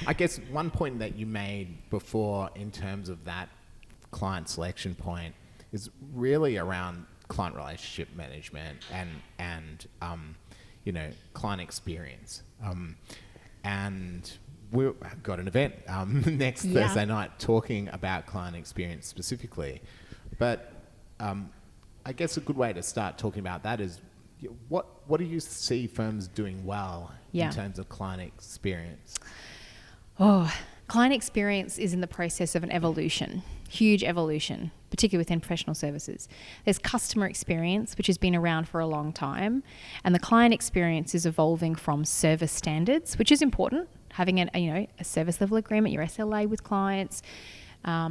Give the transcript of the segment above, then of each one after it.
I guess one point that you made before in terms of that client selection point is really around client relationship management and client experience. And we've got an event next Thursday night talking about client experience specifically. But I guess a good way to start talking about that is what do you see firms doing well in terms of client experience? Oh, client experience is in the process of an evolution, huge evolution, particularly within professional services. There's customer experience, which has been around for a long time, and the client experience is evolving from service standards, which is important, having a service level agreement, your SLA with clients,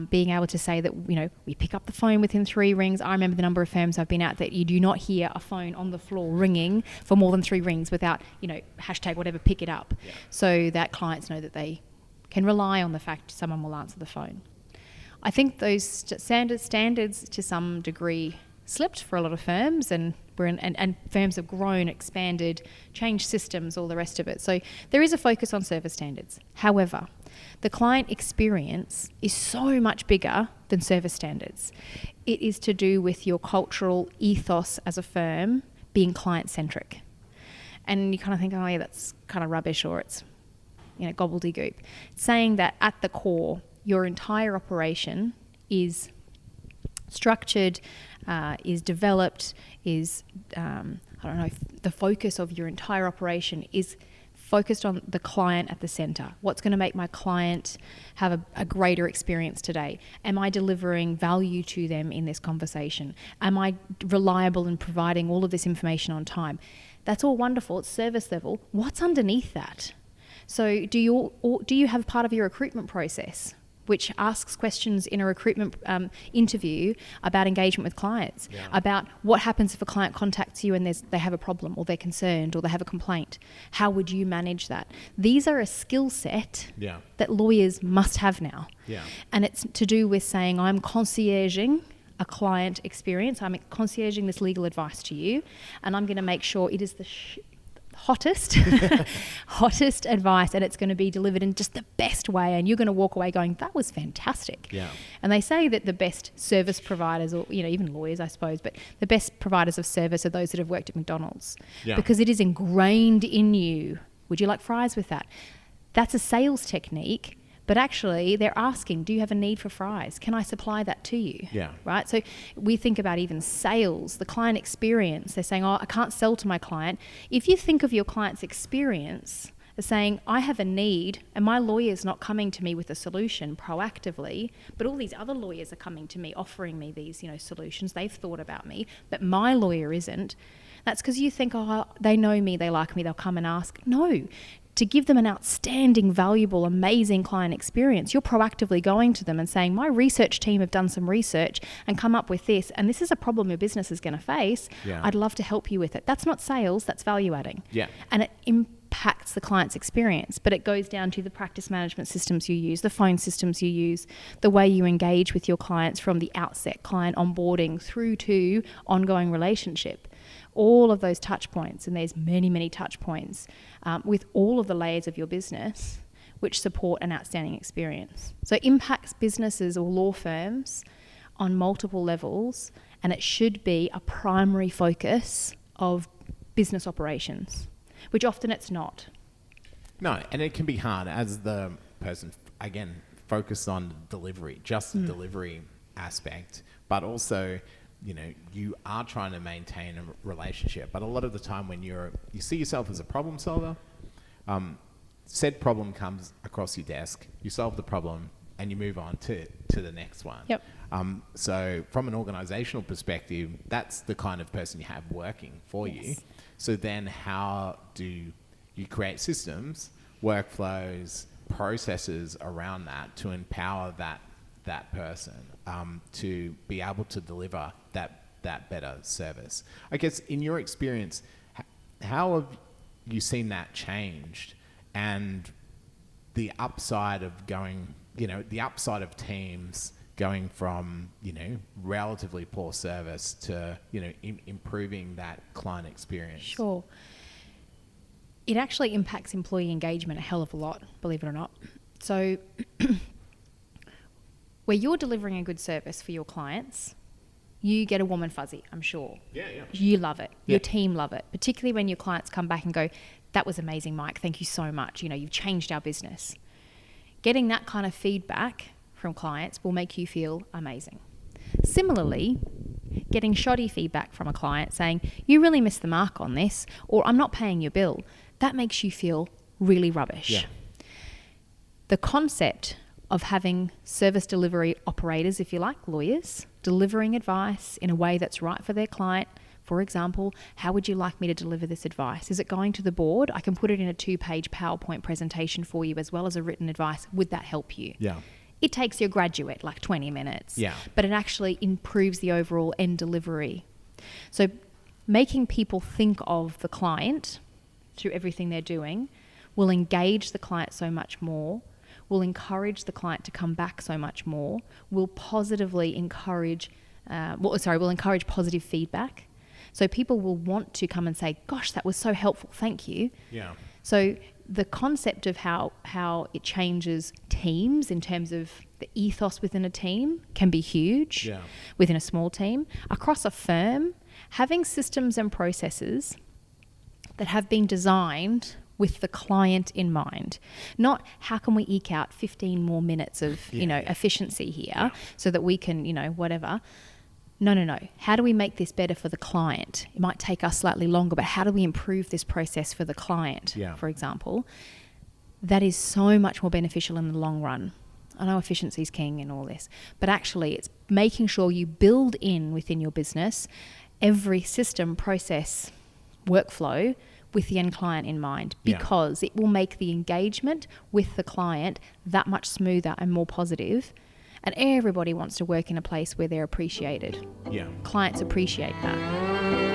being able to say that, we pick up the phone within 3 rings. I remember the number of firms I've been at that you do not hear a phone on the floor ringing for more than 3 rings without, hashtag whatever, pick it up. Yeah. So that clients know that they can rely on the fact someone will answer the phone. I think those standards to some degree slipped for a lot of firms, and firms have grown, expanded, changed systems, all the rest of it. So there is a focus on service standards. However, the client experience is so much bigger than service standards. It is to do with your cultural ethos as a firm being client-centric. And you kind of think, oh yeah, that's kind of rubbish, or it's gobbledygook. Saying that at the core, your entire operation is structured, is developed, is, the focus of your entire operation is focused on the client at the center. What's going to make my client have a greater experience today? Am I delivering value to them in this conversation? Am I reliable in providing all of this information on time? That's all wonderful. It's service level. What's underneath that? So do you have part of your recruitment process which asks questions in a recruitment interview about engagement with clients, about what happens if a client contacts you and they have a problem, or they're concerned, or they have a complaint? How would you manage that? These are a skill set that lawyers must have now. Yeah. And it's to do with saying, I'm concierging a client experience, I'm concierging this legal advice to you, and I'm going to make sure it is the hottest advice, and it's going to be delivered in just the best way, and you're going to walk away going, that was fantastic. Yeah. And they say that the best service providers, or even lawyers I suppose, but the best providers of service are those that have worked at McDonald's, because it is ingrained in you. Would you like fries with that? That's a sales technique, but actually they're asking, do you have a need for fries? Can I supply that to you? Yeah. Right? So we think about even sales, the client experience. They're saying, I can't sell to my client. If you think of your client's experience as saying, I have a need, and my lawyer's not coming to me with a solution proactively, but all these other lawyers are coming to me offering me these, solutions. They've thought about me, but my lawyer isn't. That's because you think, they know me, they like me, they'll come and ask. No. To give them an outstanding, valuable, amazing client experience, you're proactively going to them and saying, my research team have done some research and come up with this, and this is a problem your business is going to face. Yeah. I'd love to help you with it. That's not sales, that's value adding. Yeah. And it impacts the client's experience, but it goes down to the practice management systems you use, the phone systems you use, the way you engage with your clients from the outset, client onboarding through to ongoing relationship. All of those touch points, and there's many, many touch points with all of the layers of your business which support an outstanding experience. So it impacts businesses or law firms on multiple levels, and it should be a primary focus of business operations, which often it's not. No, and it can be hard as the person, again, focused on delivery, just the delivery aspect, but also you are trying to maintain a relationship, but a lot of the time when you see yourself as a problem solver, said problem comes across your desk, you solve the problem, and you move on to the next one. Yep. So from an organizational perspective, that's the kind of person you have working for you. So then how do you create systems, workflows, processes around that to empower that person to be able to deliver that better service? I guess in your experience, how have you seen that changed, and the upside of the upside of teams going from relatively poor service to improving that client experience? Sure. It actually impacts employee engagement a hell of a lot, believe it or not. So where you're delivering a good service for your clients, you get a warm and fuzzy, I'm sure. Yeah. You love it. Yeah. Your team love it, particularly when your clients come back and go, that was amazing, Mike. Thank you so much. You know, you've changed our business. Getting that kind of feedback from clients will make you feel amazing. Similarly, getting shoddy feedback from a client saying, you really missed the mark on this, or I'm not paying your bill, that makes you feel really rubbish. Yeah. The concept of having service delivery operators, if you like, lawyers, delivering advice in a way that's right for their client. For example, how would you like me to deliver this advice? Is it going to the board? I can put it in a 2-page PowerPoint presentation for you as well as a written advice. Would that help you? Yeah. It takes your graduate like 20 minutes. Yeah. But it actually improves the overall end delivery. So making people think of the client through everything they're doing will engage the client so much more, will encourage the client to come back so much more, will positively encourage, will encourage positive feedback. So people will want to come and say, gosh, that was so helpful, thank you. Yeah. So the concept of how it changes teams in terms of the ethos within a team can be huge within a small team. Across a firm, having systems and processes that have been designed with the client in mind, not how can we eke out 15 more minutes of efficiency here so that we can whatever. No. How do we make this better for the client? It might take us slightly longer, but how do we improve this process for the client, for example? That is so much more beneficial in the long run. I know efficiency is king and all this, but actually it's making sure you build in within your business every system, process, workflow with the end client in mind, because it will make the engagement with the client that much smoother and more positive. And everybody wants to work in a place where they're appreciated. Yeah. Clients appreciate that.